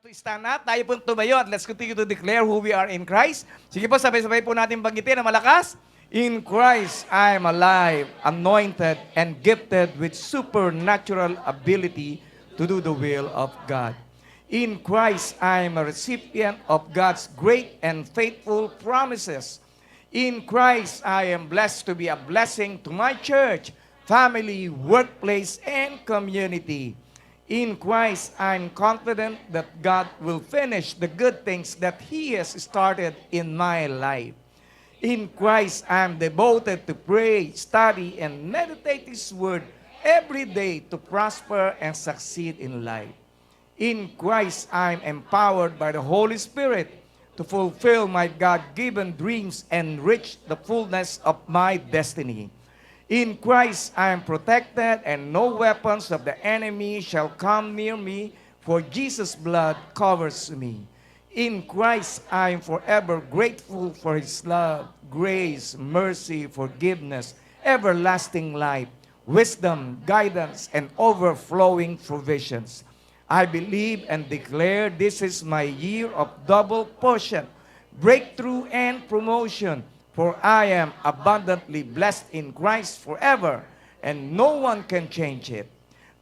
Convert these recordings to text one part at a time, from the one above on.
to stand up. Tayo pong tumayo at let's continue to declare who we are in Christ. Sige po, sabay-sabay po natin banggitin na malakas. In Christ, I am alive, anointed, and gifted with supernatural ability to do the will of God. In Christ, I am a recipient of God's great and faithful promises. In Christ, I am blessed to be a blessing to my church, family, workplace, and community. In Christ, I'm confident that God will finish the good things that He has started in my life. In Christ, I'm devoted to pray, study, and meditate His Word every day to prosper and succeed in life. In Christ, I'm empowered by the Holy Spirit to fulfill my God-given dreams and reach the fullness of my destiny. In Christ, I am protected, and no weapons of the enemy shall come near me, for Jesus' blood covers me. In Christ, I am forever grateful for His love, grace, mercy, forgiveness, everlasting life, wisdom, guidance, and overflowing provisions. I believe and declare this is my year of double portion, breakthrough, and promotion. For I am abundantly blessed in Christ forever, and no one can change it.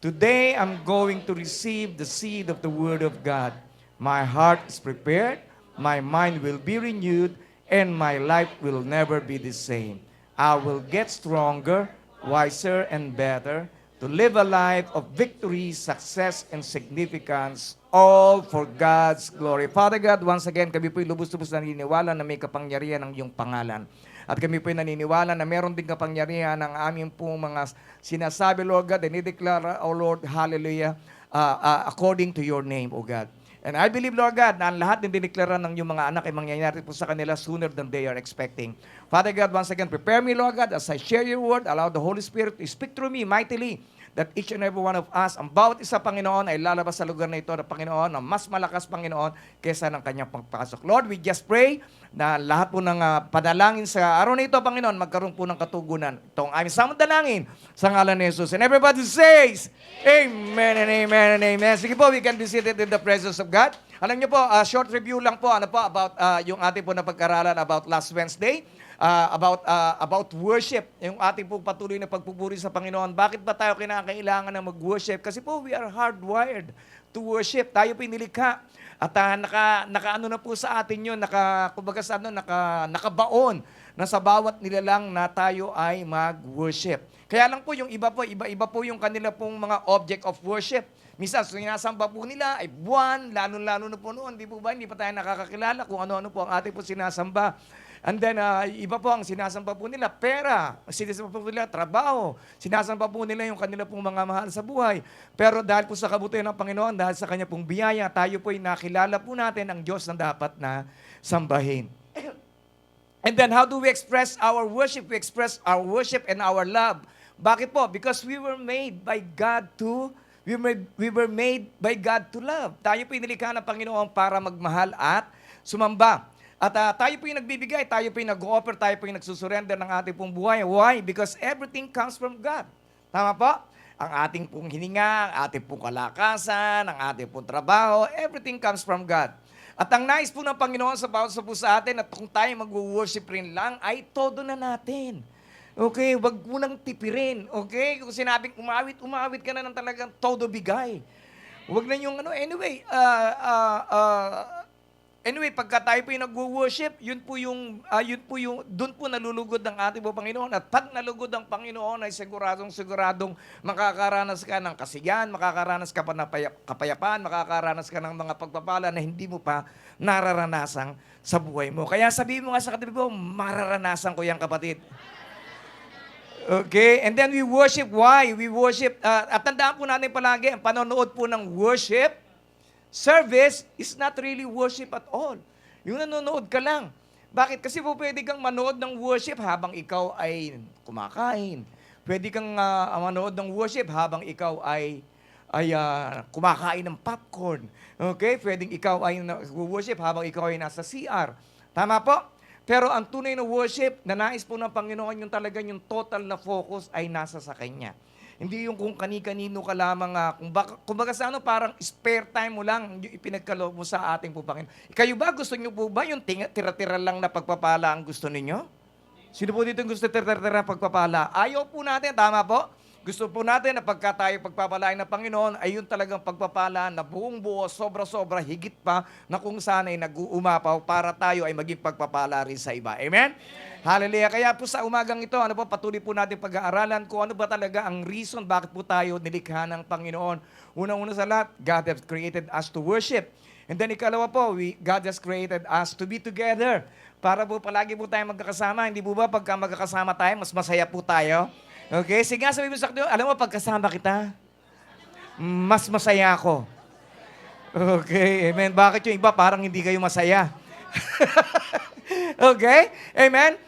Today, I'm going to receive the seed of the Word of God. My heart is prepared, my mind will be renewed, and my life will never be the same. I will get stronger, wiser, and better to live a life of victory, success, and significance, all for God's glory. Father God, once again, kami po'y lubos-lubos naniniwala na may kapangyarihan ng iyong pangalan. At kami po'y naniniwala na meron din kapangyarihan ng aming pong mga sinasabi, Lord God, and i-declare, O Lord, hallelujah, according to your name, O God. And I believe, Lord God, na ang lahat ng diniklara ng iyong mga anak ay mangyayari po sa kanila sooner than they are expecting. Father God, once again, prepare me, Lord God, as I share your word. Allow the Holy Spirit to speak through me mightily, that each and every one of us, ang bawat isa, Panginoon, ay lalabas sa lugar na ito na Panginoon, na mas malakas, Panginoon, kesa ng kanyang pagpasok. Lord, we just pray na lahat po ng panalangin sa araw na ito, Panginoon, magkaroon po ng katugunan. Itong aming samudalangin sa ngalan ni Jesus. And everybody says, Amen and amen and amen. Sige po, we can be seated in the presence of God. Alam niyo po, short review lang po, about yung ating po na pag-aralan about last Wednesday. About worship, yung ating po patuloy na pagpupuri sa Panginoon. Bakit ba tayo kinakailangan na mag-worship? Kasi po, we are hardwired to worship. Tayo po nilikha. At naka-ano na po sa atin yun, nakabaon na sa bawat nilalang na tayo ay mag-worship. Kaya lang po, yung iba po yung kanila pong mga object of worship. Minsan, sinasamba po nila ay buwan, lalo na po noon, di po ba? Hindi pa tayo nakakakilala kung ano-ano po ang ating po sinasamba. And then, iba po ang sinasamba po nila, pera. Sinasamba po nila, trabaho. Sinasamba po nila yung kanila pong mga mahal sa buhay. Pero dahil po sa kabutihan ng Panginoon, dahil sa Kanya pong biyaya, tayo po'y nakilala po natin ang Diyos na dapat na sambahin. And then, how do we express our worship? We express our worship and our love. Bakit po? Because we were made by God to love. Tayo po'y nilikha ng Panginoon para magmahal at sumamba. At tayo po yung nagbibigay, tayo po yung nag-offer, tayo po yung nagsusurrender ng ating pong buhay. Why? Because everything comes from God. Tama po? Ang ating pong hininga, ang ating pong kalakasan, ang ating pong trabaho, everything comes from God. At ang nais po ng Panginoon sa bawat sa po sa atin, at kung tayo mag-worship rin lang, ay todo na natin. Okay? Wag mo nang tipirin. Okay? Kung sinabing umawit ka na ng talagang todo bigay. Wag na yung Anyway, pagka tayo po yung nag-worship, yun po yung, doon po nalulugod ng ating po Panginoon. At pag nalugod ang Panginoon, ay siguradong makakaranas ka ng kasiyahan, makakaranas ka pa ng kapayapaan, makakaranas ka ng mga pagpapala na hindi mo pa nararanasan sa buhay mo. Kaya sabihin mo nga sa katabi mo, mararanasan ko yan, kapatid. Okay? And then we worship. Why? We worship. At tandaan po natin palagi, ang panonood po ng worship, service is not really worship at all. Yung nanonood ka lang. Bakit? Kasi po pwede kang manood ng worship habang ikaw ay kumakain. Pwede kang manood ng worship habang ikaw ay kumakain ng popcorn. Okay? Pwedeng ikaw ay worship habang ikaw ay nasa CR. Tama po? Pero ang tunay na worship, na nais po ng Panginoon, yung talaga yung total na focus ay nasa sa Kanya. Hindi yung kung kani-kanino ka lamang, kumbaga sa ano, parang spare time mo lang yung ipinagkaloob mo sa ating po Panginoon. Kayo ba, gusto nyo po ba yung tira-tira lang na pagpapala ang gusto ninyo? Sino po dito yung gusto tira-tira pagpapala? Ayaw po natin, tama po? Gusto po natin na pagka tayo pagpapalain ng Panginoon, ay yun talagang pagpapala na buong buo, sobra-sobra, higit pa na kung saan ay nag-uumapaw para tayo ay maging pagpapala rin sa iba. Amen? Hallelujah. Kaya po sa umagang ito, ano po, patuloy po natin pag-aaralan kung ano ba talaga ang reason bakit po tayo nilikha ng Panginoon. Unang-una sa lahat, God has created us to worship. And then ikalawa po, God has created us to be together. Para po palagi po tayo magkakasama. Hindi po ba pagka magkakasama tayo, mas masaya po tayo? Okay, sige nga sabi mo sa akin, alam mo, pagkasama kita, mas masaya ako. Okay, amen. Bakit yung iba parang hindi kayo masaya? Okay, amen.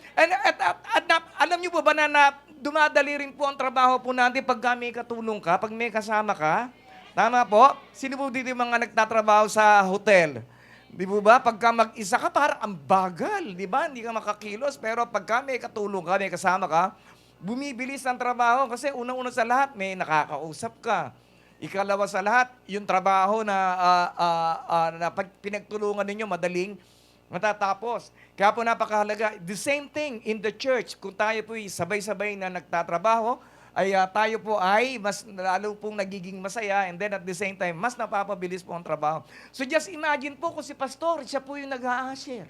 Alam niyo po ba na dumadali rin po ang trabaho po natin pag may katulong ka, pag may kasama ka? Tama po? Sino po dito yung mga nagtatrabaho sa hotel? Di po ba? Pagka mag-isa ka, parang ang bagal. Di ba? Hindi ka makakilos. Pero pagka may katulong ka, may kasama ka, bumibilis ang trabaho kasi unang-una sa lahat, may nakakausap ka. Ikalawa sa lahat, yung trabaho na pag pinagtulungan ninyo, madaling matatapos. Kaya po napakahalaga. The same thing in the church. Kung tayo po sabay-sabay na nagtatrabaho, ay tayo po ay mas lalo pong nagiging masaya and then at the same time, mas napapabilis po ang trabaho. So just imagine po kung si pastor, siya po yung nag-a-usher.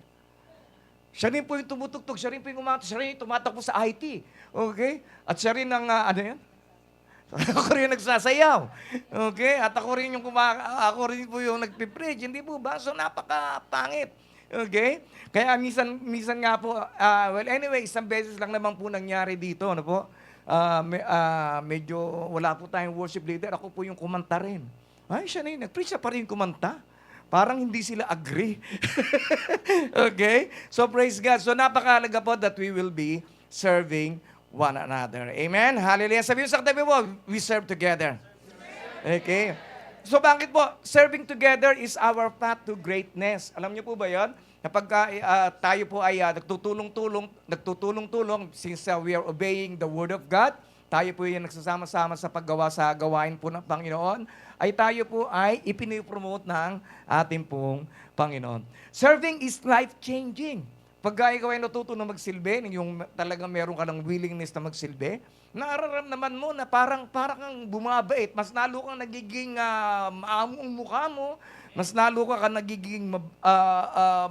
Siya rin po yung tumutugtog, siya rin po yung siya rin yung tumatakbo sa IT. Okay? At siya rin ang, ano yan? Ako rin yung nagsasayaw. Okay? At ako rin po yung nagpipreach. Hindi po ba? So napaka-pangit. Okay? Kaya minsan nga po, well anyway, isang beses lang naman po nangyari dito. Ano po? Medyo wala po tayong worship leader. Ako po yung kumanta rin. Ay, siya na yun. Nag-preach siya pa rin kumanta. Parang hindi sila agree. Okay? So praise God. So napakahalaga po that we will be serving one another. Amen? Hallelujah. Sabihin sa katabi mo, we serve together. Okay? So bakit po? Serving together is our path to greatness. Alam niyo po ba yun? Kapag tayo po ay nagtutulong-tulong since we are obeying the Word of God, tayo po yung nagsasama-sama sa paggawa sa gawain po ng Panginoon, ay tayo po ay ipinipromote ng ating pong Panginoon. Serving is life-changing. Pag ikaw ay natuto na magsilbi, yung talagang meron ka ng willingness na magsilbi, nararamdaman mo na parang kang bumabait, mas lalo kang nagiging maamong mukha mo, mas lalo ka nagiging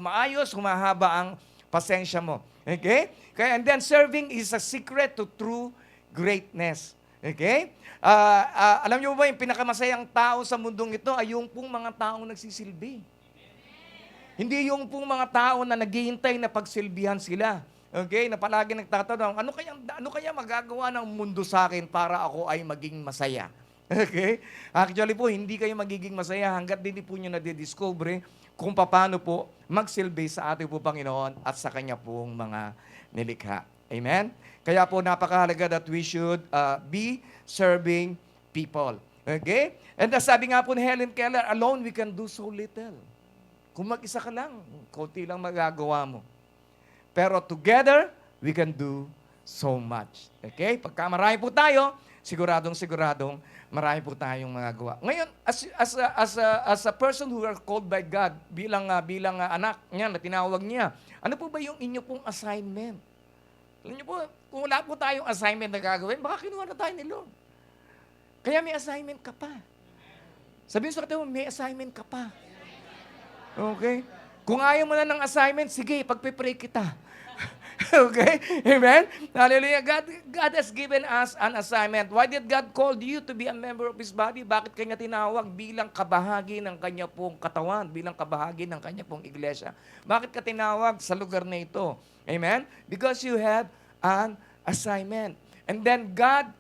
maayos, humahaba ang pasensya mo. Okay? Kaya, and then serving is a secret to true greatness. Okay? Alam niyo ba yung pinakamasayang tao sa mundong ito ay yung pong mga taong nagsisilbi. Hindi yung pong mga tao na naghihintay na pagsilbihan sila. Okay? Na palagi nagtatanong, ano kaya magagawa ng mundo sa akin para ako ay maging masaya? Okay? Actually po, hindi kayo magiging masaya hanggat hindi po nyo nadidiscover kung paano po magsilbi sa ating po Panginoon at sa Kanya pong mga nilikha. Amen? Kaya po napakahalaga that we should be serving people. Okay? And sabi nga po ni Helen Keller, alone we can do so little. Kung mag-isa ka lang, konti lang magagawa mo. Pero together, we can do so much. Okay? Pagka marami po tayo, siguradong marami po tayong magagawa. Ngayon, as a person who are called by God, bilang anak niya na tinawag niya, ano po ba yung inyo pong assignment? Alam niyo po, kung wala po tayong assignment na gagawin, baka kinuha na tayo ni Lord. Kaya may assignment ka pa. Sabihin sa katabi mo, may assignment ka pa. Okay? Kung ayaw mo na ng assignment, sige, pagpipray kita. Okay? Amen? Hallelujah. God has given us an assignment. Why did God call you to be a member of His body? Bakit Kanya tinawag? Bilang kabahagi ng Kanya pong katawan, bilang kabahagi ng Kanya pong iglesia. Bakit ka tinawag sa lugar na ito? Amen? Because you have an assignment. And then God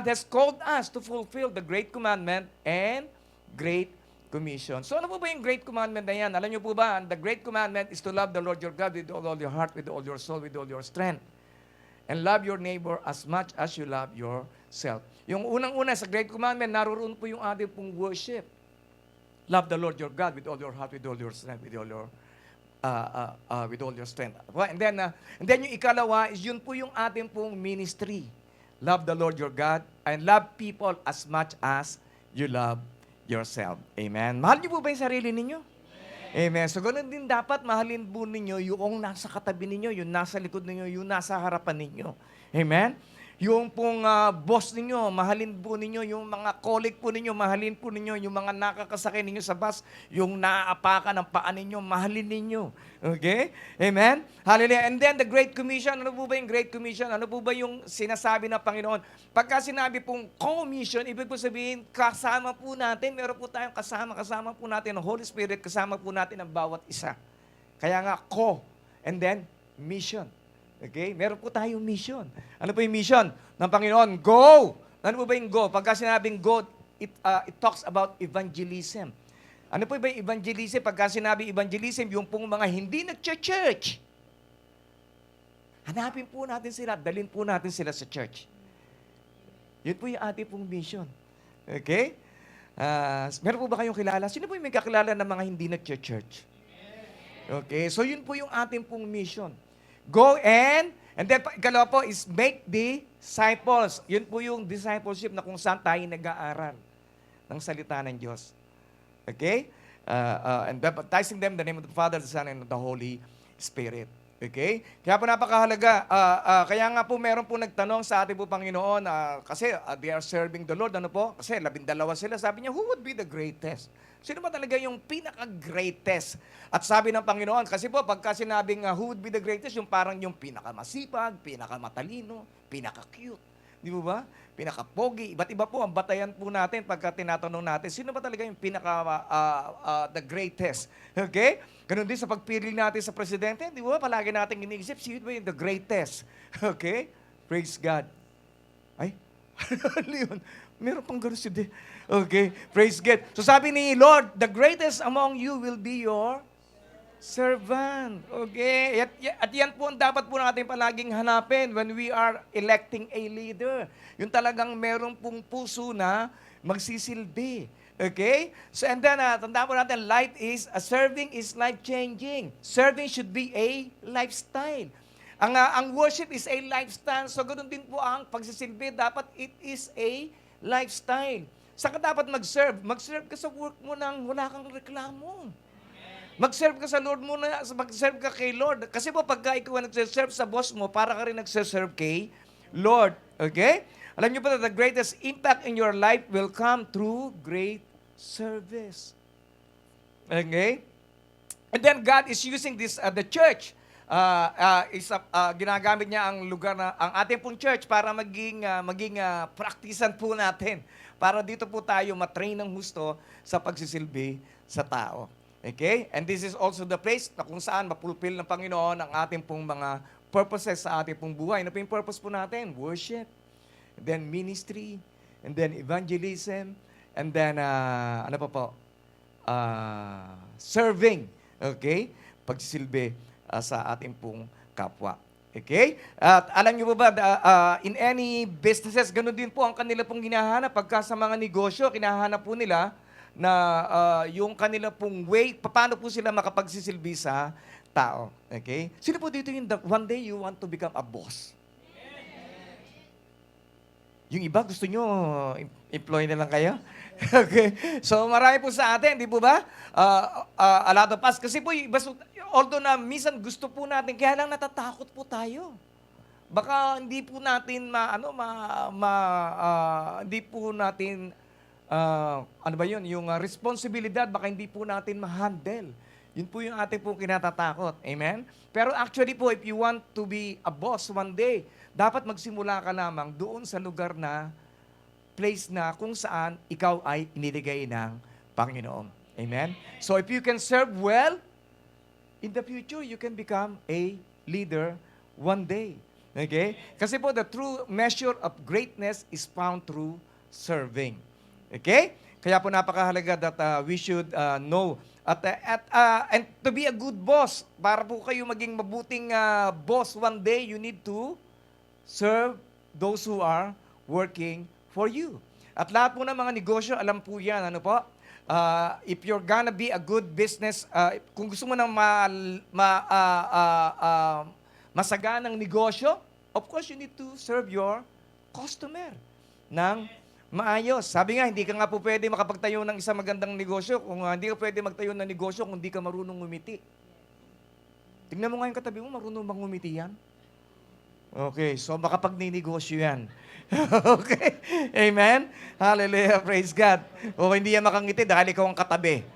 has called us to fulfill the Great Commandment and Great Commission. So ano po ba yung Great Commandment na yan? Alam niyo po ba, the Great Commandment is to love the Lord your God with all your heart, with all your soul, with all your strength. And love your neighbor as much as you love yourself. Yung unang-una sa Great Commandment, naroon po yung ating pong worship. Love the Lord your God with all your heart, with all your strength, with all your strength. And then yung ikalawa is yun po yung ating pong ministry. love the Lord your God, and love people as much as you love yourself. Amen. Mahal niyo po ba yung sarili ninyo? Amen. So, ganun din dapat mahalin po ninyo yung nasa katabi ninyo, yung nasa likod ninyo, yung nasa harapan ninyo. Amen. Yung pong boss ninyo, mahalin po ninyo. Yung mga colleague po ninyo, mahalin po ninyo. Yung mga nakakasakay ninyo sa bus, yung naaapakan ng paa ninyo, mahalin ninyo. Okay? Amen? Hallelujah. And then the Great Commission, ano po ba yung Great Commission? Ano po ba yung sinasabi ng Panginoon? Pagka sinabi pong commission, ibig po sabihin, kasama po natin, meron po tayong kasama po natin ang Holy Spirit, kasama po natin ang bawat isa. Kaya nga, and then, mission. Okay? Meron po tayong mission. Ano po yung mission ng Panginoon? Go! Ano po ba yung go? Pagka sinabing go, it talks about evangelism. Ano po ba yung evangelism? Pagka sinabi evangelism, yung pong mga hindi nag-church. Hanapin po natin sila, dalhin po natin sila sa church. Yun po yung ating pong mission. Okay? Meron po ba kayong kilala? Sino po yung may kakilala ng mga hindi nag-church? Okay? So yun po yung ating pong mission. Go and then ikalawa po is make disciples. Yun po yung discipleship na kung saan tayo nag-aaral ng salita ng Diyos. Okay? And baptizing them in the name of the Father, the Son, and the Holy Spirit. Okay? Kaya po napakahalaga. Kaya nga po meron po nagtanong sa ating po Panginoon, kasi they are serving the Lord. Ano po? Kasi 12 sila. Sabi niya, who would be the greatest? Sino ba talaga yung pinaka-greatest? At sabi ng Panginoon, kasi po pagka sinabing who would be the greatest, yung parang yung pinaka-masipag, pinaka-matalino, pinaka-cute. Di ba? Pinaka-pogi. Iba't iba po ang batayan po natin pagka tinatanong natin, sino ba talaga yung the greatest? Okay? Ganun din sa pagpili natin sa presidente, di ba? Palagi natin iniisip, sino ba yung the greatest? Okay? Praise God. Ay, ano yun? Meron pang ganun si De. Okay, praise God. So sabi ni Lord, the greatest among you will be your servant. Okay? At yan po ang dapat po natin palaging hanapin when we are electing a leader. Yung talagang meron pong puso na magsisilbi. Okay? So and then, tandaan po natin, serving is life-changing. Serving should be a lifestyle. Ang worship is a lifestyle. So ganoon din po ang pagsisilbi. Dapat it is a lifestyle. Saan ka dapat mag-serve? Mag-serve ka sa work mo nang wala kang reklamo. Mag-serve ka sa Lord mo na, mag-serve ka kay Lord. Kasi po pagka ikaw nag-serve sa boss mo, para ka rin nag-serve kay Lord. Okay? Alam niyo ba that the greatest impact in your life will come through great service. Okay? And then God is using this, the church, ginagamit niya ang lugar na ang ating pong church para maging praktisan po natin. Para dito po tayo matrain ng husto sa pagsisilbi sa tao. Okay? And this is also the place na kung saan mapulpil ng Panginoon ang ating pong mga purposes sa ating pong buhay. Ano po yung purpose po natin? Worship, and then ministry, and then evangelism, and then, ano pa po? Serving. Okay? Pagsisilbi sa ating pong kapwa. Okay? At alam niyo ba, in any businesses, ganun din po ang kanila pong hinahanap. Pagka sa mga negosyo, kinahanap po nila na yung kanila pong way, paano po sila makapagsisilbi sa tao. Okay? Sino po dito yung one day you want to become a boss? Yung iba, gusto nyo, employee na lang kayo? Okay? So, marami po sa atin, di po ba? A lot of us. Kasi po, although na minsan gusto po natin, kaya lang natatakot po tayo. Baka hindi po natin hindi po natin, ano ba yun, yung responsibilidad, baka hindi po natin ma-handle. Yun po yung ating po kinatatakot. Amen? Pero actually po, if you want to be a boss one day, dapat magsimula ka lamang doon sa lugar na place na kung saan ikaw ay iniligay ng Panginoon. Amen? So if you can serve well, in the future, you can become a leader one day. Okay? Kasi po, the true measure of greatness is found through serving. Okay? Kaya po napakahalaga that we should know. And to be a good boss, para po kayo maging mabuting boss one day, you need to serve those who are working for you. At lahat po ng mga negosyo, alam po yan, ano po? If you're gonna be a good business, kung gusto mo ng masaganang negosyo, of course, you need to serve your customer ng maayos. Sabi nga, hindi ka nga po pwede makapagtayo ng isang magandang negosyo kung hindi ka pwede magtayo ng negosyo kung hindi ka marunong ngumiti. Tingnan mo nga yung katabi mo, marunong bang ngumiti yan? Okay, so makapagninegosyo yan. Okay? Amen? Hallelujah, praise God. O hindi yan makangiti dahil ikaw ang katabi.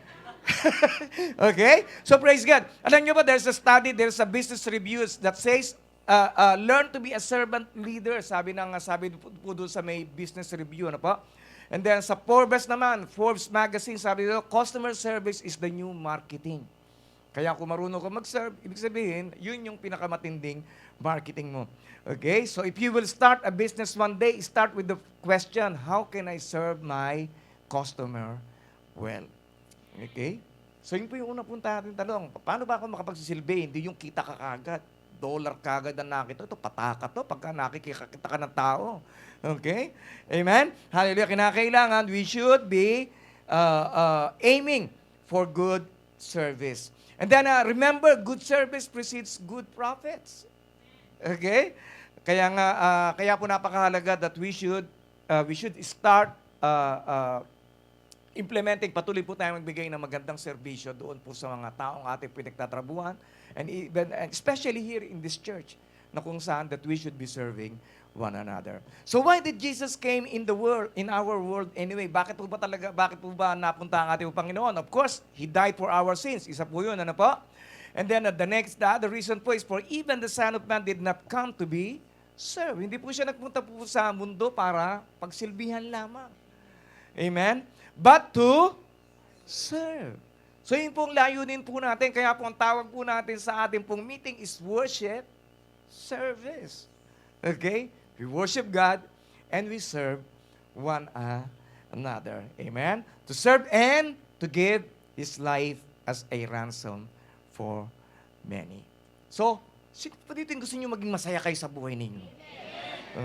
Okay? So praise God. Alam nyo ba, there's a study, there's a business reviews that says, learn to be a servant leader. Sabi po doon sa may business review, ano po? And then sa Forbes naman, Forbes magazine, sabi doon, customer service is the new marketing. Kaya kung marunong ka mag-serve, ibig sabihin, yun yung pinakamatinding marketing mo. Okay? So if you will start a business one day, start with the question, how can I serve my customer well? Okay? So yun po yung una punta natin talong. Paano ba ako makapagsisilbi? Hindi yung kita ka kagad. Dollar kagad ang nakita. Ito, pataka to pagka nakikita ka ng tao. Okay? Amen? Hallelujah. Kinakailangan, we should be aiming for good service. And then, remember, good service precedes good profits. Okay? Kaya po napakahalaga that we should start implementing, patuloy po tayo magbigay ng magandang serbisyo doon po sa mga taong ating pinagtatrabuhan, and especially here in this church, na kung saan that we should be serving one another. So why did Jesus came in our world anyway? Bakit po ba napunta ang ating Panginoon? Of course, He died for our sins. Isa po yun, ano po? And then the other reason po is for even the Son of Man did not come to be served. Hindi po siya nagpunta po sa mundo para pagsilbihan lamang. Amen? But to serve. So yun pong layunin po natin. Kaya po ang tawag po natin sa ating pong meeting is worship service. Okay? We worship God and we serve one another. Amen? To serve and to give His life as a ransom for many. So, sino pa dito yung gusto nyo maging masaya kayo sa buhay ninyo?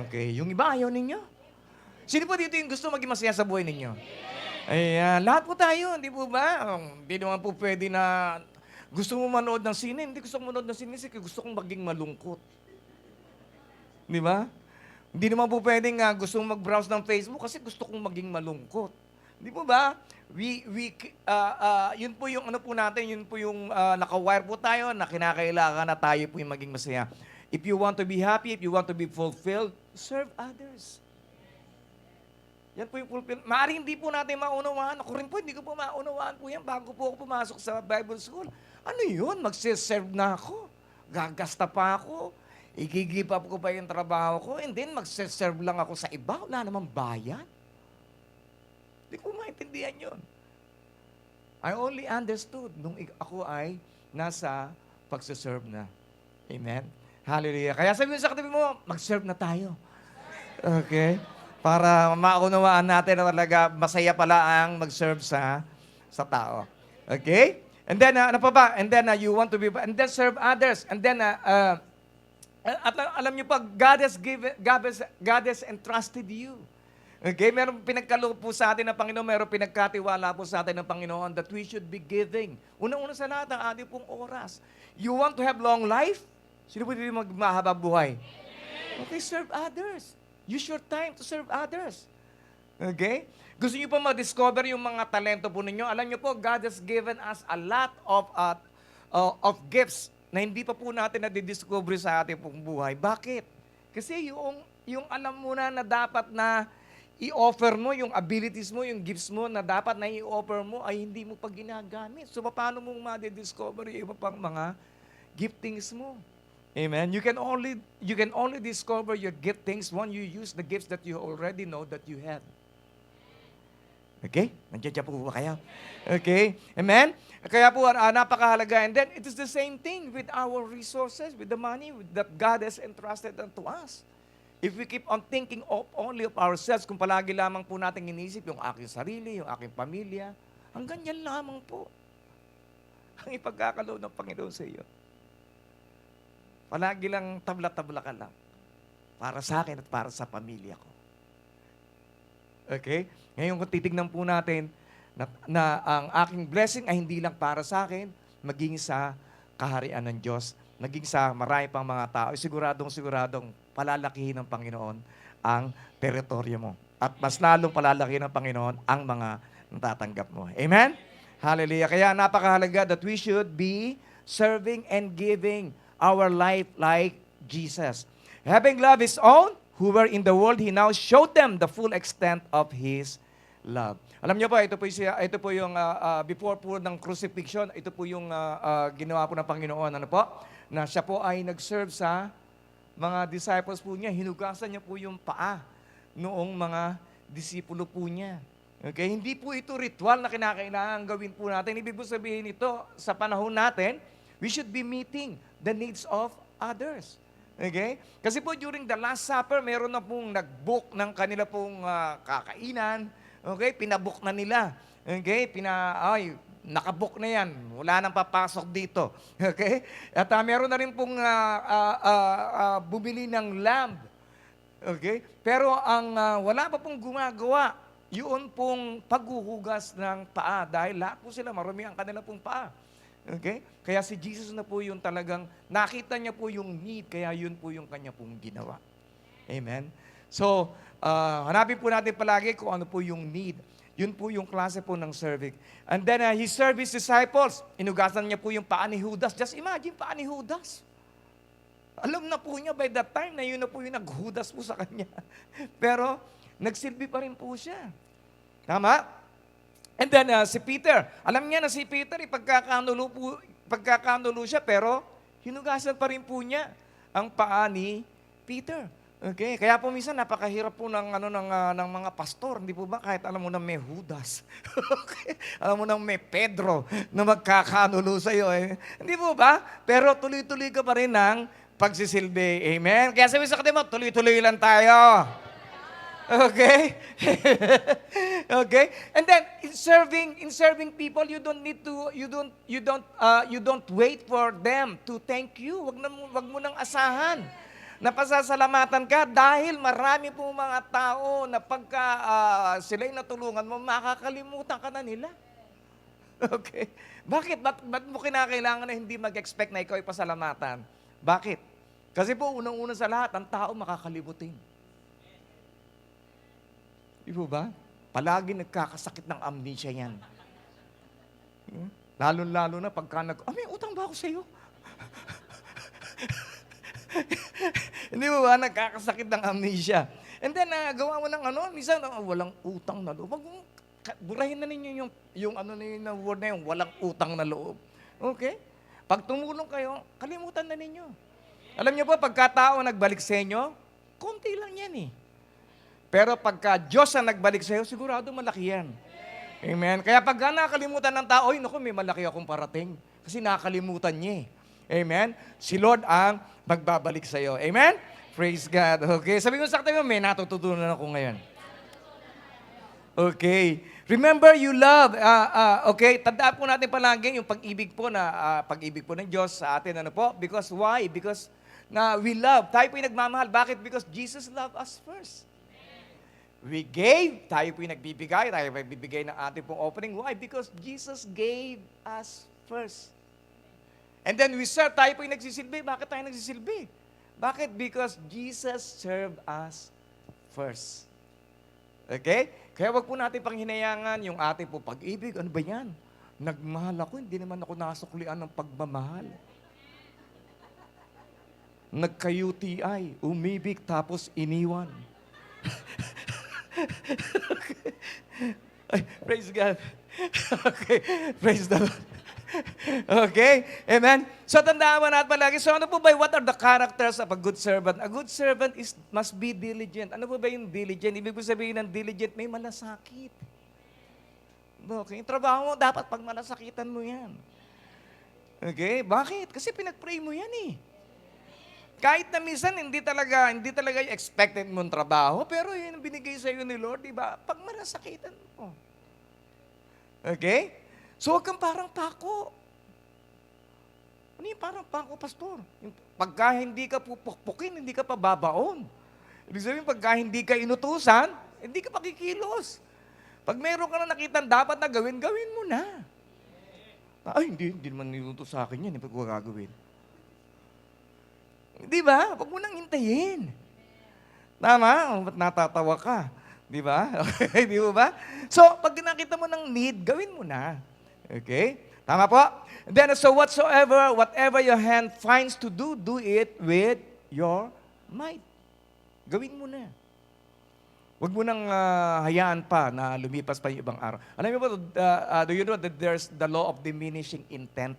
Okay. Yung iba ayaw ninyo? Sino pa dito yung gusto maging masaya sa buhay ninyo? Ayan, lahat po tayo, hindi po ba? Hindi naman po pwede na gusto mo manood ng sine, hindi gusto kong manood ng sine kasi gusto kong maging malungkot. Di ba? Hindi naman po pwedeng gusto mong mag-browse ng Facebook kasi gusto kong maging malungkot. Di po ba? Yun po yung ano po natin, yun po yung naka-wire po tayo na kinakailangan na tayo po yung maging masaya. If you want to be happy, if you want to be fulfilled, serve others. Yan po yung fulfillment. Maaaring hindi po natin maunawaan. Ako rin po, hindi ko po maunawaan po yan bago po ako pumasok sa Bible School. Ano yun? Magsiserve na ako. Gagasta pa ako. I-give up ko pa yung trabaho ko. And then, magsiserve lang ako sa iba. Wala namang bayan. Hindi ko maintindihan yun. I only understood nung ako ay nasa pagsiserve na. Amen? Hallelujah. Kaya sabi mo sa katabi mo, mag-serve na tayo. Okay? Para maunawaan natin na talaga masaya pala ang mag-serve sa tao. Okay? And then, ano pa ba? And then, you want to be, and then serve others. And then, at alam niyo pa, God has entrusted you. Okay? Meron pinagkaloob po sa atin ng Panginoon, meron pinagkatiwala po sa atin ng Panginoon that we should be giving. Unang-una sa lahat, ang ating pong oras. You want to have long life? Sino po dito magmahaba buhay? Okay, serve others. Use your time to serve others. Okay? Gusto niyo pa ma-discover yung mga talento po ninyo? Alam niyo po, God has given us a lot of gifts na hindi pa po natin na-discover sa ating pong buhay. Bakit? Kasi yung alam mo na dapat na i-offer mo, yung abilities mo, yung gifts mo na dapat na i-offer mo ay hindi mo pa ginagamit. So, paano mong ma-discover yung iba pang mga giftings mo? Amen. You can only discover your giftings when you use the gifts that you already know that you have. Okay? Nandiyan po ba kayo? Okay? Amen? Kaya po, napakahalaga. And then, it is the same thing with our resources, with the money that God has entrusted unto us. If we keep on thinking only of ourselves, kung palagi lamang po natin inisip yung aking sarili, yung aking pamilya, hanggang yan lamang po ang ipagkakaloob ng Panginoon sa iyo. Palagi lang tabla-tabla ka lang. Para sa akin at para sa pamilya ko. Okay? Ngayon kung titignan po natin na ang aking blessing ay hindi lang para sa akin, maging sa kaharian ng Diyos, naging sa marami pang mga tao, siguradong palalakihin ng Panginoon ang teritoryo mo. At mas lalong palalaki ng Panginoon ang mga natatanggap mo. Amen? Hallelujah. Kaya napakahalaga that we should be serving and giving our life like Jesus. Having loved His own, who were in the world, He now showed them the full extent of His love. Alam niyo po, ito po yung before po ng crucifixion, ito po yung ginawa po ng Panginoon, ano po? Na siya po ay nag-serve sa mga disciples po niya, hinugasan niya po yung paa noong mga disipulo po niya. Okay? Hindi po ito ritual na kinakailangan gawin po natin. Ibig po sabihin ito, sa panahon natin, we should be meeting the needs of others. Okay? Kasi po during the Last Supper, meron na pong nag-book ng kanila pong kakainan. Okay? Pinabook na nila. Okay? Nakabook na yan. Wala nang papasok dito. Okay? At meron na rin pong bumili ng lamb. Okay? Pero ang wala pa pong gumagawa, yun pong paghuhugas ng paa. Dahil lahat po sila, marami ang kanila pong paa. Okay? Kaya si Jesus na po yung talagang, nakita niya po yung need, kaya yun po yung kanya pong ginawa. Amen? So, hanapin po natin palagi kung ano po yung need. Yun po yung klase po ng serving. And then, He served His disciples. Inugasan niya po yung paa ni Judas. Just imagine, paa ni Judas. Alam na po niya by that time na yun na po yung naghudas po sa kanya. Pero, nagsilbi pa rin po siya. Tama? And then, si Peter. Alam niya na si Peter, pagkakanulo siya, pero hinugasan pa rin po niya ang paa ni Peter. Okay? Kaya po minsan napakahirap po ng mga pastor, hindi po ba? Kahit alam mo na may Judas. Okay? Alam mo na may Pedro na magkakanulo sa iyo. Hindi po ba? Pero tuloy-tuloy ka pa rin ng pagsisilbi. Amen? Kaya sabi sa kanila, tuloy-tuloy lang tayo. Okay? Okay? And then in serving people, you don't wait for them to thank you. Wag mo nang asahan na pasasalamatan ka dahil marami po mga tao na pagka sila'y natulungan mo, makakalimutan ka na nila. Okay? Bakit? Ba't mo kinakailangan na hindi mag-expect na ikaw ay pasalamatan? Bakit? Kasi po, unang-una sa lahat, ang tao makakalimutin. Di po ba? Palagi nagkakasakit ng amnesia yan. Lalo-lalo na pagka may utang ba ako sa iyo? Hindi mo ba? Nagkakasakit ng amnesia. And then, gawa mo ng minsan, walang utang na loob. Burahin na ninyo yung word na yung walang utang na loob. Okay? Pag tumulong kayo, kalimutan na ninyo. Alam niyo po, pagkatao nagbalik sa inyo, konti lang yan eh. Pero pagka Diyos ang nagbalik sa iyo, sigurado malaki yan. Amen? Kaya pagka nakalimutan ng tao, naku, may malaki akong parating. Kasi nakalimutan niya eh. Amen? Si Lord ang magbabalik sa iyo. Amen? Praise God. Okay, sabi ko sa katabi, may natututunan ako ngayon. Okay. Remember, you love. Okay, tandaan po natin palagi yung pag-ibig po ng Diyos sa atin. Ano po? Because why? Because we love. Tayo po yung nagmamahal. Bakit? Because Jesus loved us first. We gave, tayo po yung nagbibigay, tayo po nagbibigay ng ating pong opening. Why? Because Jesus gave us first. And then we serve, tayo po yung nagsisilbi. Bakit tayo nagsisilbi? Bakit? Because Jesus served us first. Okay? Kaya wag po natin panghinayangan yung ating po pag-ibig. Ano ba yan? Nagmahal ako, hindi naman ako nasuklian ng pagmamahal. Nagka-UTI, umibig tapos iniwan. Ay, praise God. Okay, praise the Lord. Okay, amen. So tandaan mo natin palagi. So ano po ba, what are the characters of a good servant? A good servant must be diligent. Ano po ba yung diligent? Ibig sabihin ng diligent, may malasakit. Okay, yung trabaho mo, dapat pag malasakitan mo yan. Okay, bakit? Kasi pinag-pray mo yan eh. Kahit na minsan, hindi talaga yung expected mong trabaho, pero yun ang binigay sa iyo ni Lord, di ba? Pag malasakitan mo. Okay? So, huwag kang parang pako. Ano yung parang pako, pastor? Pagka hindi ka pupukpukin, hindi ka pa babaon. Ibig sabihin, pagka hindi ka inutusan, hindi ka pakikilos. Pag meron ka na nakitang dapat na gawin, gawin mo na. Ay, hindi naman niluto sa akin yan, pag gagawin. Di ba? Huwag mo nang hintayin. Tama? Ba't natatawa ka? Di ba? Okay, di ba? So, pag nakita mo ng need, gawin mo na. Okay? Tama po? Then, so whatever your hand finds to do, do it with your might. Gawin mo na. Huwag mo nang hayaan pa na lumipas pa yung ibang araw. Alam mo ba, do you know that there's the law of diminishing intent?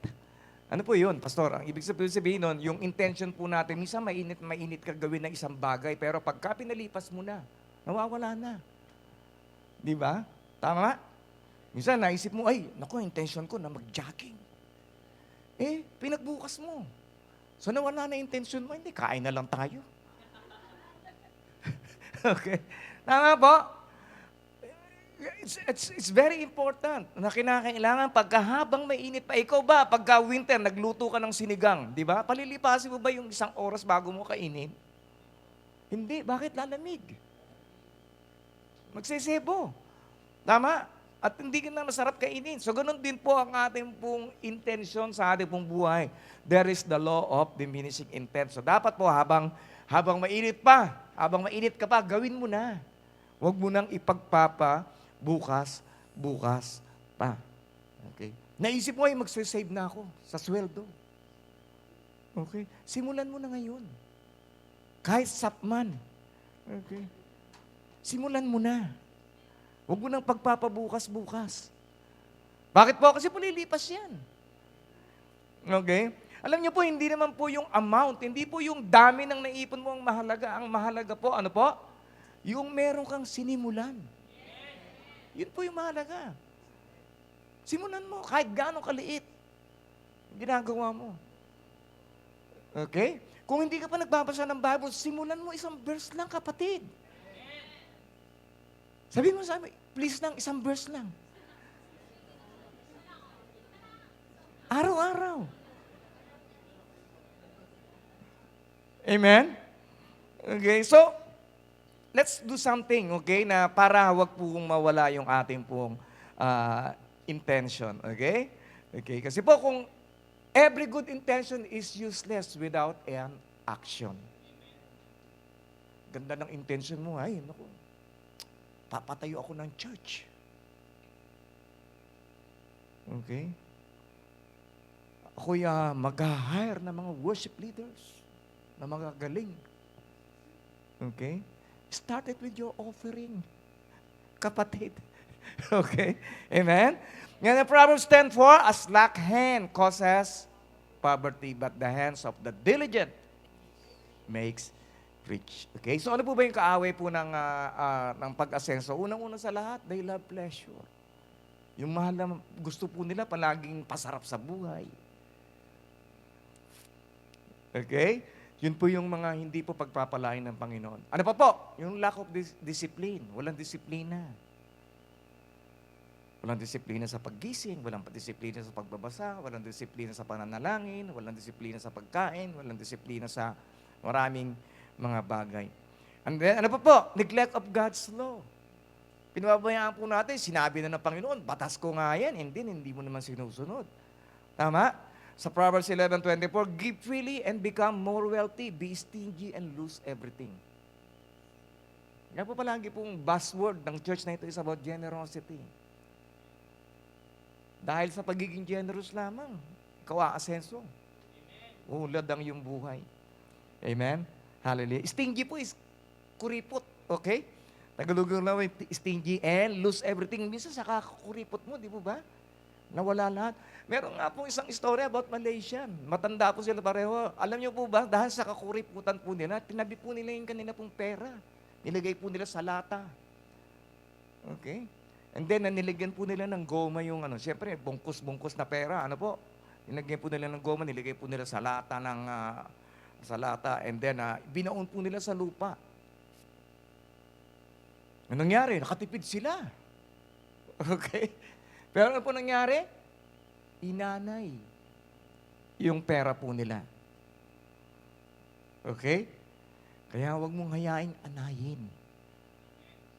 Ano po yun, Pastor? Ang ibig sabihin nun, yung intention po natin, minsan mainit ka gawin ng isang bagay, pero pagka pinalipas mo na, nawawala na. Di ba? Tama? Minsan naisip mo, ay, naku, intention ko na mag-jogging. Pinagbukas mo. So nawala na intention mo, hindi, kain na lang tayo. Okay. Tama po? It's very important na kinakailangan pagkahabang mainit pa. Ikaw ba, pagka winter, nagluto ka ng sinigang, di ba? Palilipasin mo ba yung 1 oras bago mo kainin? Hindi. Bakit lalamig? Magsisebo. Tama? At hindi ka na masarap kainin. So, ganun din po ang ating pong intention sa ating pong buhay. There is the law of diminishing intent. So, dapat po habang mainit pa, habang mainit ka pa, gawin mo na. Huwag mo nang bukas pa. Okay? Naisip mo ay magsasave na ako sa sweldo. Okay? Simulan mo na ngayon. Kahit sapman. Okay? Simulan mo na. Huwag mo nang pagpapabukas. Bakit po? Kasi lilipas yan. Okay? Alam niyo po, hindi naman po yung amount, hindi po yung dami ng naipon mo ang mahalaga. Ang mahalaga po, ano po? Yung meron kang sinimulan. Yun po yung mahalaga. Simulan mo, kahit gaano kaliit. Ginagawa mo. Okay? Kung hindi ka pa nagbabasa ng Bible, simulan mo 1 verse lang, kapatid. Sabihin mo sa amin, please lang, 1 verse lang. Araw-araw. Amen? Okay, so, let's do something, okay, na para wag pong mawala yung ating pong intention, okay? Okay, kasi po kung every good intention is useless without an action. Ganda ng intention mo, ay, naku, papatayo ako ng church. Okay? Ako'y mag-hire ng mga worship leaders, na mga galing. Okay? Start it with your offering. Kapatid. Okay? Amen? Ngayon, Proverbs 10:4, a slack hand causes poverty, but the hands of the diligent makes rich. Okay? So ano po ba yung kaaway po ng pag-asenso? Unang-una sa lahat, they love pleasure. Yung mahal na gusto po nila palaging pasarap sa buhay. Okay? Yun po yung mga hindi po pagpapalain ng Panginoon. Ano pa po? Yung lack of discipline. Walang disiplina. Walang disiplina sa paggising, walang disiplina sa pagbabasa, walang disiplina sa pananalangin, walang disiplina sa pagkain, walang disiplina sa maraming mga bagay. And then, ano pa po? Neglect of God's law. Pinababayaan po natin, sinabi na ng Panginoon, batas ko nga yan, hindi mo naman sinusunod. Tama? Sa Proverbs 11:24, give freely and become more wealthy. Be stingy and lose everything. Yan po palagi pong buzzword ng church na ito is about generosity. Dahil sa pagiging generous lamang, ikaw aasenso. Ulad ang iyong buhay. Amen? Hallelujah. Stingy po is kuripot. Okay? Tagalog na stingy and lose everything. Minsan sa kakakuripot mo, di po ba? Nawala lahat. Meron nga pong isang story about Malaysian. Matanda po sila pareho. Alam niyo po ba, dahil sa kakuriputan po nila, tinabi po nila yung kanila pong pera. Nilagay po nila sa lata. Okay? And then, nilagyan po nila ng goma yung siyempre, bungkus-bungkus na pera. Ano po? Nilagyan po nila ng goma, nilagay po nila sa lata and then, binaon po nila sa lupa. Anong nangyari? Nakatipid sila. Okay? Pero ano po nangyari? Inanay yung pera po nila. Okay? Kaya huwag mong hayaing anayin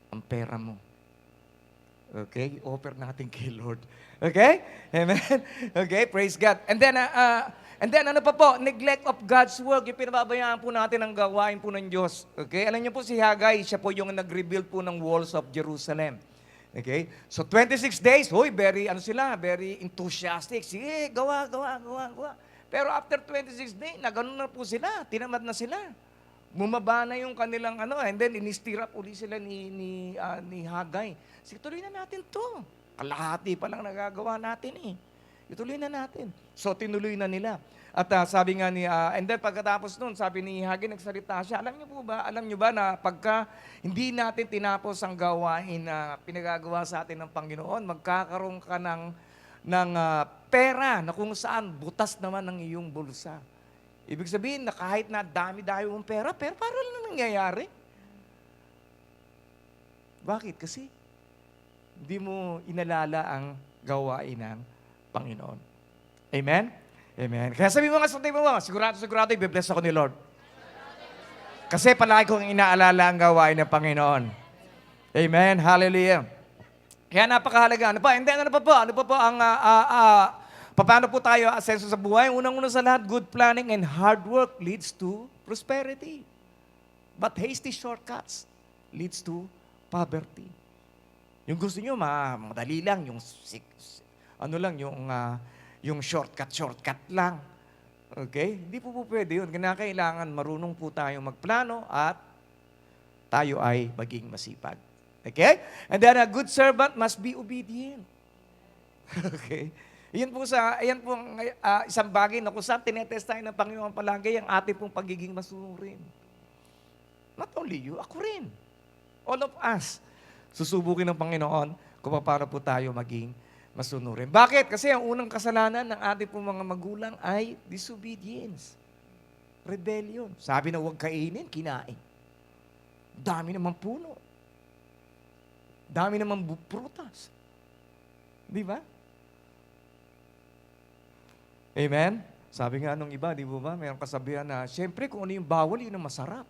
ang pera mo. Okay? Offer natin kay Lord. Okay? Amen? Okay? Praise God. And And then ano pa po? Neglect of God's work. Yung pinababayaan po natin ang gawain po ng Diyos. Okay? Alam niyo po si Haggai, siya po yung nag-rebuild po ng walls of Jerusalem. Okay? So 26 days, very very enthusiastic. Sige, gawa. Pero after 26 days, nagano na po sila, tinamad na sila. Bumaba na yung kanilang and then inistirap uli sila ni Haggai. Sige, tuloy na natin to. Kalahati pa lang nagagawa natin eh. Ituloy na natin. So, tinuloy na nila. At sabi nga and then pagkatapos nun, sabi ni Haggai, nagsalita siya, alam niyo ba na pagka hindi natin tinapos ang gawain na pinagagawa sa atin ng Panginoon, magkakaroon ka ng pera na kung saan butas naman ang iyong bulsa. Ibig sabihin na kahit na dami-dami mong pera, pero parang lang nangyayari. Bakit? Kasi hindi mo inalala ang gawain ng Panginoon. Amen? Amen. Kaya sabi mo nga sa tayo mo, sigurado, i-bless ako ni Lord. Kasi palagi kong inaalala ang gawain ng Panginoon. Amen? Hallelujah. Kaya napakahalaga. Ano pa po ang paano po tayo asenso sa buhay? Unang-una sa lahat, good planning and hard work leads to prosperity. But hasty shortcuts leads to poverty. Yung gusto nyo, madali lang, yung shortcut lang. Okay? Hindi po pwede yun. Kailangan marunong po tayo magplano at tayo ay maging masipag. Okay? And then a good servant must be obedient. Okay? Ayan po isang bagay na kung saan tinetest tayo ng Panginoon palagi ang ating pong pagiging masunurin. Not only you, ako rin. All of us. Susubukin ng Panginoon kung paano po tayo maging masunurin. Bakit? Kasi ang unang kasalanan ng ating pong mga magulang ay disobedience. Rebellion. Sabi na huwag kainin, kinain. Dami naman puno. Dami naman prutas. Di ba? Amen? Sabi nga nung iba, di ba? Mayroong kasabihan na, siyempre kung ano yung bawal, yun ang masarap.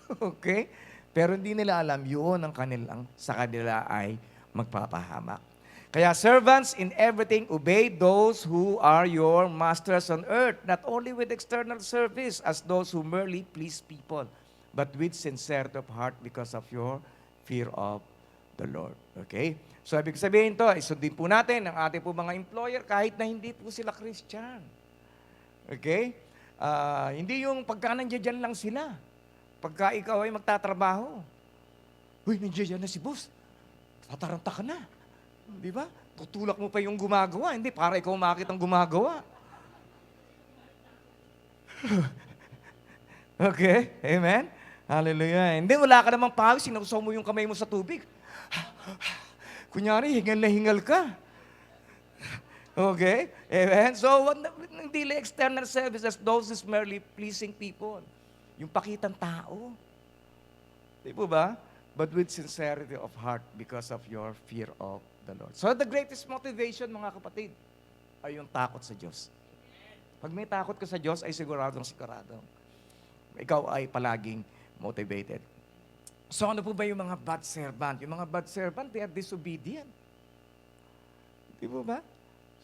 Okay? Pero hindi nila alam yun ang sa kanila ay magpapahamak. Kaya servants in everything obey those who are your masters on earth, not only with external service as those who merely please people, but with sincerity of heart because of your fear of the Lord. Okay? So, ibig sabihin to, isundin po natin ang ating po mga employer kahit na hindi po sila Christian. Okay? Hindi yung pagka nandiyan lang sila. Pagka ikaw ay magtatrabaho, uy, nandiyan na si boss. Tataranta ka na. Di ba? Tutulak mo pa yung gumagawa. Hindi, para ikaw makakita ang gumagawa. Okay? Amen? Hallelujah. Hindi, wala ka namang pawis. Sinusaw mo yung kamay mo sa tubig. Kunyari, hingal na hingal ka. Okay? Amen? So, hindi lang external services, those is merely pleasing people. Yung pakitang tao. Di po ba? But with sincerity of heart because of your fear of the Lord. So the greatest motivation, mga kapatid, ay yung takot sa Diyos. Pag may takot ka sa Diyos, ay siguradong. Ikaw ay palaging motivated. So ano po ba yung mga bad servant? Yung mga bad servant, they are disobedient. Di po ba?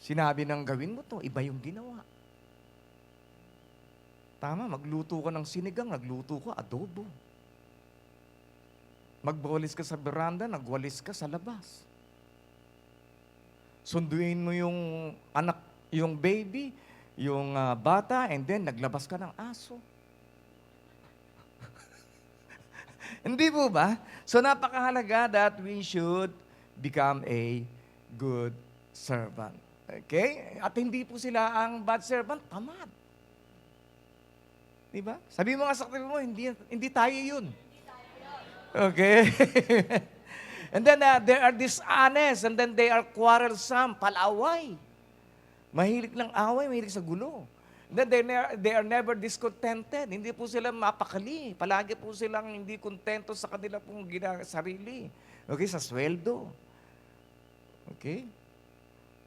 Sinabi ng gawin mo to, iba yung ginawa. Tama, magluto ka ng sinigang, nagluto ka adobo. Magwalis ka sa beranda, nagwalis ka sa labas. Sunduin mo yung anak, yung baby, yung bata, and then naglabas ka ng aso. Hindi po ba? So napakahalaga that we should become a good servant. Okay? At hindi po sila ang bad servant, tamad. Diba? Sabi mo nga sa katabi mo, hindi tayo yun. Okay? And then they are dishonest, and then they are quarrelsome, palaway. Mahilig ng away, mahilig sa gulo. And then they are never discontented. Hindi po sila mapakali. Palagi po silang hindi kontento sa kanila pong sarili. Okay? Sa sweldo. Okay?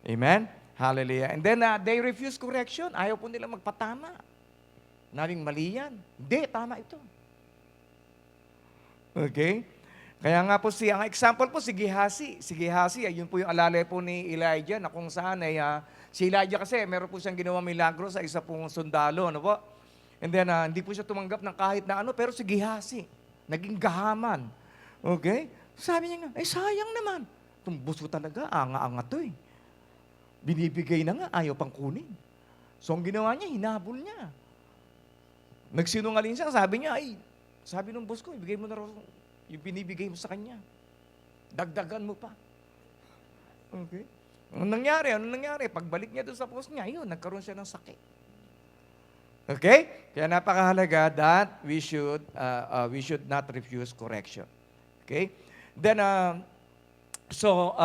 Amen? Hallelujah. And then they refuse correction. Ayaw po nila magpatama. Naling mali yan. Hindi, tama ito. Okay? Kaya nga po ang example po si Gehazi. Si Gehazi, ayun po yung alalay po ni Elijah na kung saan ay si Elijah kasi meron po siyang ginawa milagro sa isa pong sundalo, ano po? And then hindi po siya tumanggap ng kahit na ano, pero si Gehazi, naging gahaman. Okay? Sabi niya nga, sayang naman. Itong buso talaga, anga-anga to eh. Binibigay na nga, ayaw pang kunin. So ang ginawa niya, hinabol niya. Nagsinungaling siya, sabi niya, sabi ng boss ko, ibigay mo na raw yung binibigay mo sa kanya. Dagdagan mo pa. Okay? Anong nangyari? Pagbalik niya doon sa post niya, ayun, nagkaroon siya ng sakit. Okay? Kaya napakahalaga that we should not refuse correction. Okay? Then, so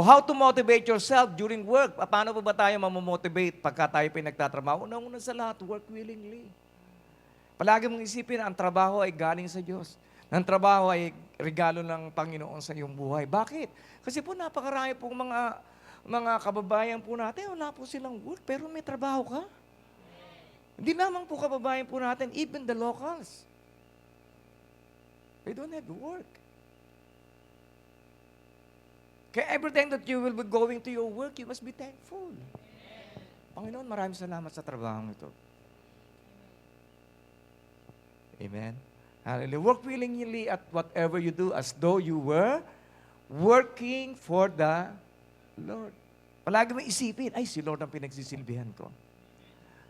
how to motivate yourself during work? Paano po ba tayo mamomotivate pagka tayo pinagtatrabaho? Una-una sa lahat, work willingly. Palagi mong isipin na ang trabaho ay galing sa Diyos. Ang trabaho ay regalo ng Panginoon sa iyong buhay. Bakit? Kasi po napakarami pong mga kababayan po natin, wala po silang work, pero may trabaho ka. Hindi lamang po kababayan po natin, even the locals. They don't have to work. Kaya every time that you will be going to your work, you must be thankful. Panginoon, maraming salamat sa trabaho ito. Amen. Hallelujah. Work willingly at whatever you do as though you were working for the Lord. Palagi mo isipin, si Lord ang pinagsisilbihan ko.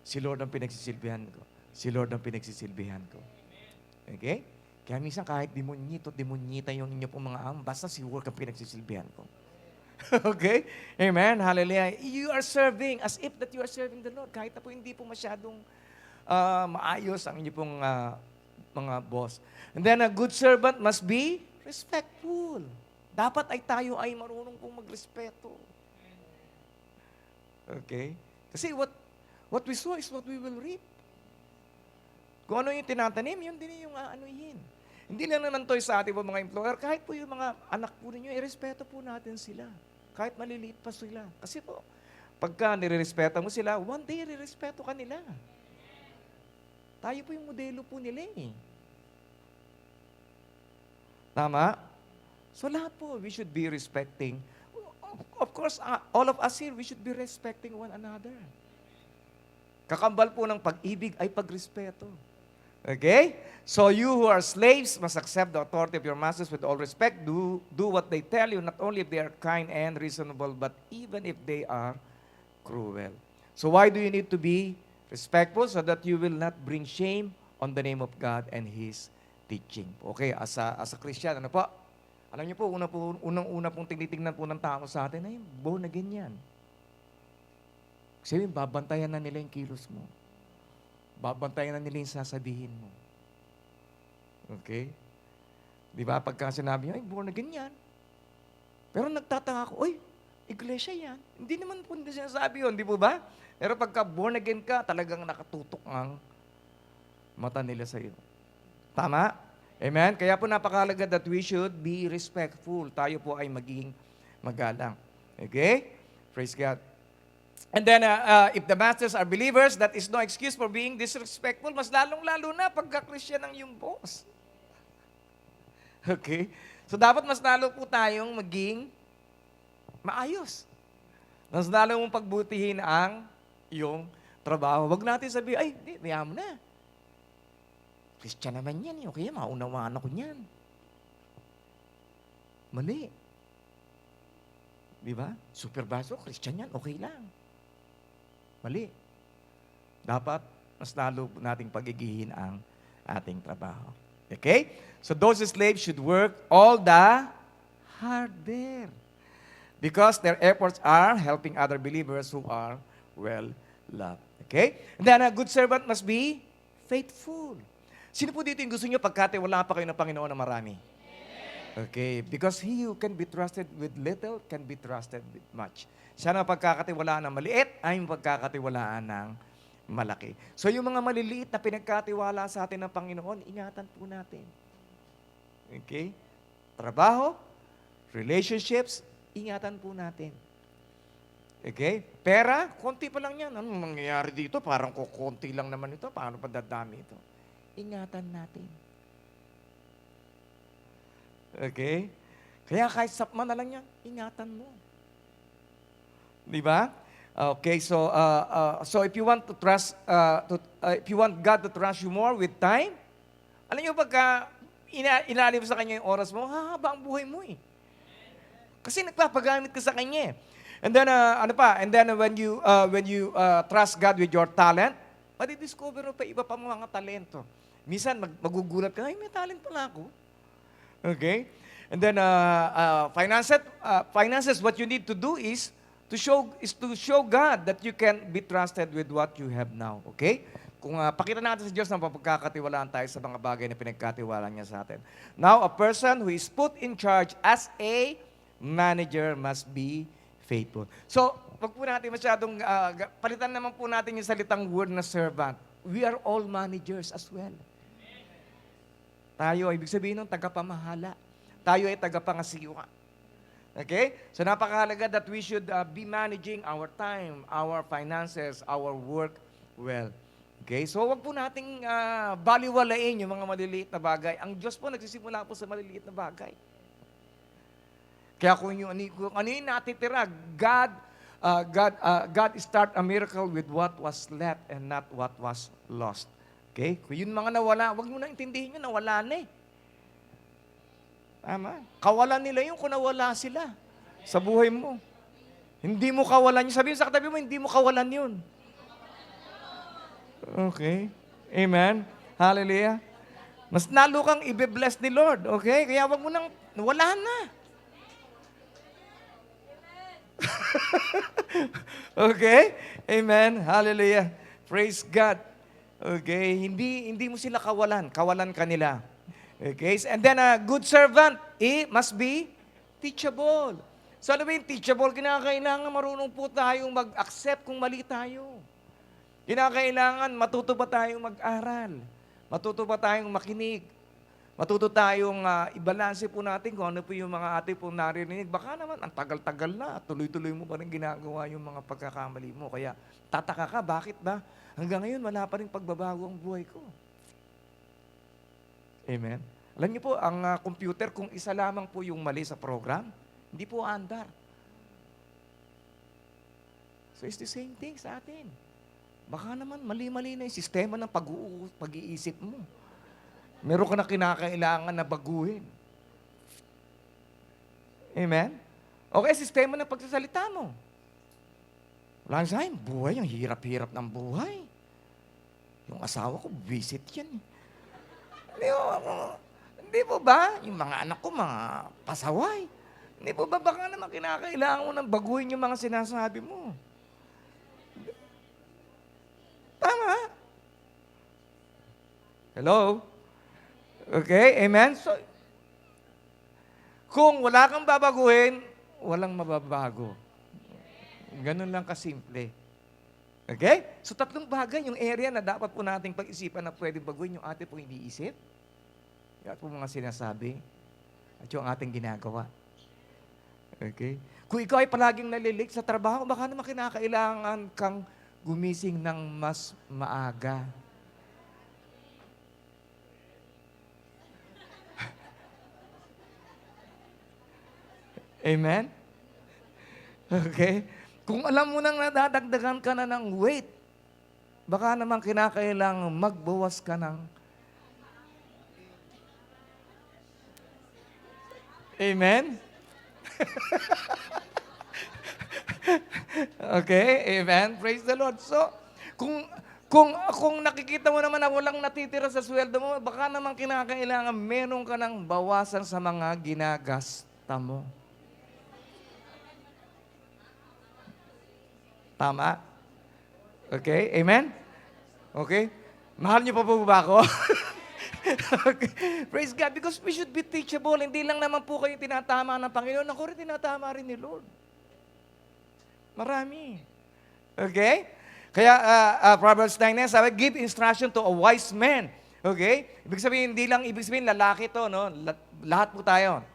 Si Lord ang pinagsisilbihan ko. Si Lord ang pinagsisilbihan ko. Okay? Kaya minsan kahit demonyita yung inyo pong mga basta si work ang pinagsisilbihan ko. Okay? Amen. Hallelujah. You are serving as if that you are serving the Lord. Kahit na po hindi po masyadong maayos ang inyo pong mga boss. And then a good servant must be respectful. Dapat tayo ay marunong pong magrespeto. Okay? Kasi what we sow is what we will reap. Kung ano yung tinatanim, yun din yung aanuhin. Hindi lang naman to sa ating mga employer, kahit po yung mga anak po ninyo, irespeto po natin sila. Kahit maliliit pa sila. Kasi po, pagka nirerespeto mo sila, one day irerespeto ka nila. Tayo po yung modelo po nila eh. Tama? So lahat po, we should be respecting. Of course, all of us here, we should be respecting one another. Kakambal po ng pag-ibig ay pagrespeto. Okay? So you who are slaves must accept the authority of your masters with all respect. Do what they tell you, not only if they are kind and reasonable, but even if they are cruel. So why do you need to be respectful? So that you will not bring shame on the name of God and His teaching. Okay, as a Christian, ano po? Alam niyo po, unang-una pong tinitingnan po ng tao sa atin ay born again yan. Kasi babantayan na nila yung kilos mo. Babantayan na nila yung sasabihin mo. Okay? Di ba? Pagka sinabi niyo, born again yan. Pero nagtataka ako, iglesia yan. Hindi naman po hindi sinasabi yun, di po ba? Pero pagka born again ka, talagang nakatutok ang mata nila sa iyo. Tama? Amen? Kaya po napakahalaga that we should be respectful. Tayo po ay maging magalang. Okay? Praise God. And then, if the masters are believers, that is no excuse for being disrespectful. Mas lalong-lalo na pagka-Christian ang yung boss. Okay? So, dapat mas lalo po tayong maging maayos. Mas lalo mong pagbutihin ang yung trabaho. Huwag natin sabihin, hindi, kaya mo na. Christian naman yan. Okay, maunawaan ako niyan. Mali. Di ba? Supervisor, Christian yan. Okay lang. Mali. Dapat mas lalo nating pagigihin ang ating trabaho. Okay? So those slaves should work all the harder because their efforts are helping other believers who are well-loved. Okay? And then a good servant must be faithful. Sino po dito yung gusto nyo pagkatiwala pa kayo ng Panginoon na marami? Okay, because he who can be trusted with little can be trusted with much. Siya na pagkakatiwalaan ng maliit ay yung pagkakatiwalaan ng malaki. So yung mga maliliit na pinagkatiwala sa atin ng Panginoon, ingatan po natin. Okay? Trabaho, relationships, ingatan po natin. Okay? Pera, konti pa lang yan. Anong mangyayari dito? Parang kukunti lang naman ito. Paano pa dadami ito? Ingatan natin. Okay? Kaya kahit sapman na lang yan, ingatan mo. Di ba? Okay, so if you want to trust, if you want God to trust you more with time, alam niyo pagka inalim sa Kanya yung oras mo, hahaba ang buhay mo eh. Kasi nagpapagamit ka sa Kanya eh. And then, And then when you trust God with your talent, madidiscover mo pa iba pa mga talento. Minsan, magugulat ka, ay, may talent pala ako. Okay? And then, finances, what you need to do is to show God that you can be trusted with what you have now. Okay? Kung pakita natin sa Diyos na mapagkakatiwalaan tayo sa mga bagay na pinagkatiwalaan niya sa atin. Now, a person who is put in charge as a manager must be faithful. So, wag po natin masyadong, palitan naman po natin yung salitang word na servant. We are all managers as well. Tayo, ibig sabihin ng tagapamahala. Tayo ay tagapangasiwa. Okay? So, napakahalaga that we should be managing our time, our finances, our work well. Okay? So, wag po nating baliwalain yung mga maliliit na bagay. Ang Diyos po nagsisimula po sa maliliit na bagay. Kaya kung ano yung natitira, God start a miracle with what was left and not what was lost. Okay? Kung yun mga nawala, wag mo na intindihin yun, nawala na eh. Tama? Kawalan nila yun kung nawala sila sa buhay mo. Hindi mo kawalan yun. Sabihin sa katabi mo, hindi mo kawalan yun. Okay? Amen? Hallelujah? Mas nalo kang ibe-bless ni Lord. Okay? Kaya wag mo nang, wala na. Okay? Amen. Hallelujah. Praise God. Okay? Hindi mo sila kawalan. Kawalan ka nila. Okay? And then a good servant, must be teachable. So ano ba yung teachable? Kinakailangan marunong po tayong mag-accept kung mali tayo. Kinakailangan matuto pa tayong mag-aral. Matuto pa tayong makinig. Matuto tayong ibalanse po natin kung ano po yung mga ating po narinig. Baka naman, ang tagal-tagal na, tuloy-tuloy mo pa rin ginagawa yung mga pagkakamali mo. Kaya tataka ka, bakit ba? Hanggang ngayon, wala pa rin pagbabago ang buhay ko. Amen? Alam niyo po, ang computer, kung isa lamang po yung mali sa program, hindi po andar. So it's the same thing sa atin. Baka naman, mali-mali na yung sistema ng pag-iisip mo. Meron ka na kinakailangan na baguhin. Amen? Okay, sistema ng pagsasalita mo. Wala sa akin, buhay, ang hirap-hirap ng buhay. Yung asawa ko, visit yan. Hindi po ba? Yung mga anak ko, mga pasaway. Hindi po ba baka naman kinakailangan mo nang baguhin yung mga sinasabi mo? Tama? Hello? Okay, amen? So, kung wala kang babaguhin, walang mababago. Ganun lang kasimple. Okay? So, tatlong bagay, yung area na dapat po nating pag-isipan na pwede baguhin yung ating pong iniisip, yung ating mga sinasabi, at yung ating ginagawa. Okay? Kung ikaw ay palaging nalilig sa trabaho, baka naman kinakailangan kang gumising ng mas maaga. Amen? Okay? Kung alam mo nang nadadagdagan ka na ng weight, baka naman kinakailangan magbawas ka ng... Amen? Okay? Amen? Praise the Lord. So, kung nakikita mo naman na walang natitira sa sweldo mo, baka naman kinakailangan meron ka ng bawasan sa mga ginagasta mo. Tama? Okay? Amen? Okay? Mahal niyo pa po ba ako? Okay. Praise God, because we should be teachable. Hindi lang naman po kayo tinatama ng Panginoon, ako rin tinatama rin ni Lord. Marami. Okay? Kaya Proverbs 9, sabi, give instruction to a wise man. Okay? Ibig sabihin, hindi lang ibig sabihin lalaki to, no? Lahat po tayo.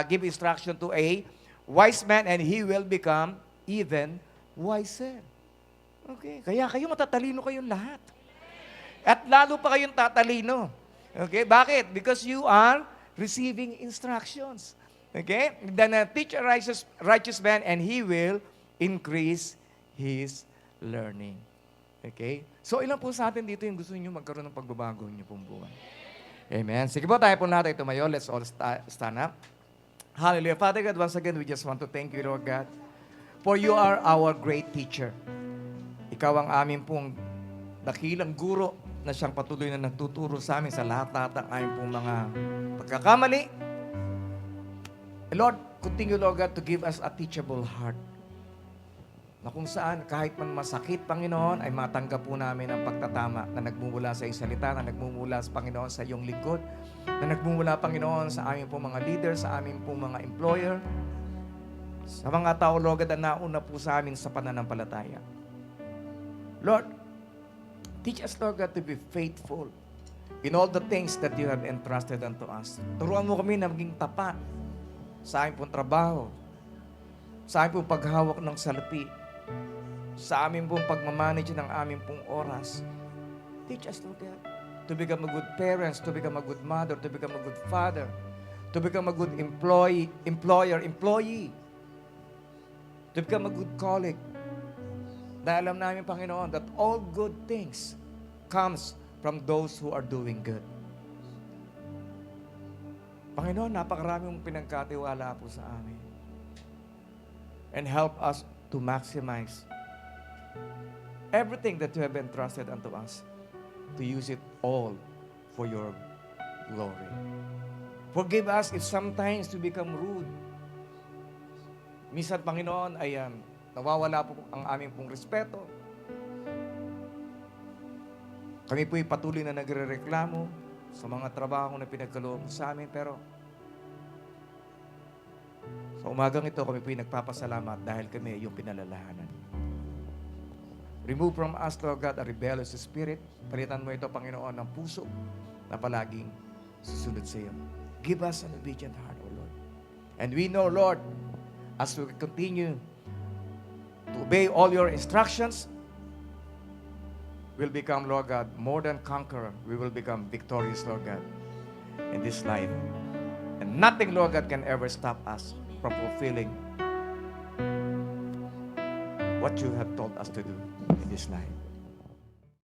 Give instruction to a wise man and he will become even wiser. Okay? Kaya kayo matatalino kayong lahat. At lalo pa kayong tatalino. Okay? Bakit? Because you are receiving instructions. Okay? Then teach a righteous man and he will increase his learning. Okay? So ilan po sa atin dito yung gusto niyo magkaroon ng pagbabago niyo pong buhay? Amen. Sige po, tayo po natin tumayo. Let's all stand up. Hallelujah. Father God, once again, we just want to thank you, Lord God, for you are our great teacher. Ikaw ang amin pong dakilang guro na siyang patuloy na nagtuturo sa amin sa lahat ng aming pong mga pagkakamali. Lord, continue, Lord God, to give us a teachable heart. Na kung saan, kahit man masakit, Panginoon, ay matanggap po namin ang pagtatama na nagmumula sa iyong salita, na nagmumula, Panginoon, sa iyong lingkod, na nagmumula, Panginoon, sa aming pong mga leader, sa aming pong mga employer, sa mga tao, Lord God, na nauna po sa amin sa pananampalataya. Lord, teach us, Lord God, to be faithful in all the things that you have entrusted unto us. Turuan mo kami na maging tapat sa aming pong trabaho, sa aming pong paghawak ng salapi, sa aming pong pagmamanage ng aming pong oras. Teach us, Lord God, to become a good parents, to become a good mother, to become a good father, to become a good employee, to become a good colleague. Dahil alam namin, Panginoon, that all good things comes from those who are doing good. Panginoon, napakarami mong pinagkatiwala po sa amin. And help us to maximize everything that you have entrusted unto us, to use it all for your glory. Forgive us if sometimes we become rude. Minsan, Panginoon, ay nawawala po ang aming pong respeto. Kami po'y patuloy na nagre-reklamo sa mga trabaho na pinagkaloob mo sa amin, pero sa umagang ito, kami po'y nagpapasalamat dahil kami yung pinalalahanan. Remove from us, Lord God, a rebellious spirit. Palitan mo ito, Panginoon, ng puso na palaging susunod sa iyo. Give us an obedient heart, O Lord. And we know, Lord, as we continue to obey all your instructions, we'll become, Lord God, more than conqueror. We will become victorious, Lord God, in this life. And nothing, Lord God, can ever stop us from fulfilling what you have told us to do in this life.